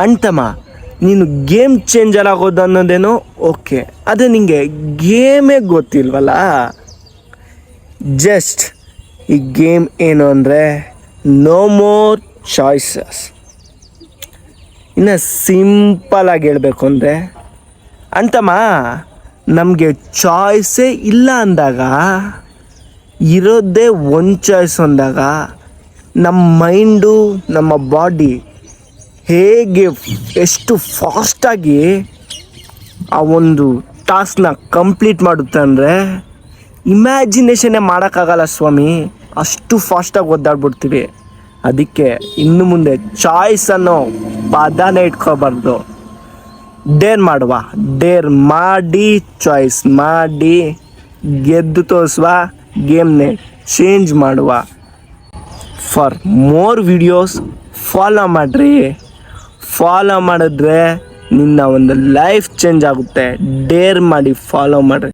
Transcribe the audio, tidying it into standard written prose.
ಅಂಟಮ್ಮ ನೀನು game changer ಆಗೋದು ಅನ್ನೋದೇನೋ okay, ಅದೇ ನಿಂಗೆ ಗೇಮೇ ಗೊತ್ತಿಲ್ವಲ್ಲ. ಜಸ್ಟ್ ಈ ಗೇಮ್ ಏನು ಅಂದರೆ ನೋ ಮೋರ್ ಚಾಯ್ಸಸ್. ಇನ್ನು ಸಿಂಪಲಾಗಿ ಹೇಳಬೇಕು ಅಂದರೆ ಅಂತಮ್ಮ, ನಮಗೆ ಚಾಯ್ಸೇ ಇಲ್ಲ ಅಂದಾಗ, ಇರೋದೇ ಒಂದು ಚಾಯ್ಸ್ ಅಂದಾಗ ನಮ್ಮ ಮೈಂಡು ನಮ್ಮ ಬಾಡಿ ಹೇಗೆ ಎಷ್ಟು ಫಾಸ್ಟಾಗಿ ಆ ಒಂದು ಟಾಸ್ಕ್ನ ಕಂಪ್ಲೀಟ್ ಮಾಡುತ್ತೆ ಅಂದರೆ ಇಮ್ಯಾಜಿನೇಷನ್ನೇ ಮಾಡೋಕ್ಕಾಗಲ್ಲ ಸ್ವಾಮಿ, ಅಷ್ಟು ಫಾಸ್ಟಾಗಿ ಒದ್ದಾಡ್ಬಿಡ್ತೀವಿ. ಅದಕ್ಕೆ ಇನ್ನು ಮುಂದೆ ಚಾಯ್ಸ್ ಅನ್ನೋ ಪದನೇ ಇಟ್ಕೋಬಾರ್ದು. ಡೇರ್ ಮಾಡುವ, ಡೇರ್ ಮಾಡಿ ಚಾಯ್ಸ್ ಮಾಡಿ ಗೆದ್ದು ತೋರಿಸುವ, ಗೇಮ್ನೇ ಚೇಂಜ್ ಮಾಡುವ. ಫಾರ್ ಮೋರ್ ವಿಡಿಯೋಸ್ ಫಾಲೋ ಮಾಡಿರಿ. ಫಾಲೋ ಮಾಡಿದ್ರೆ ನಿನ್ನ ಒಂದು ಲೈಫ್ ಚೇಂಜ್ ಆಗುತ್ತೆ. ಡೇರ್ ಮಾಡಿ ಫಾಲೋ ಮಾಡಿರಿ.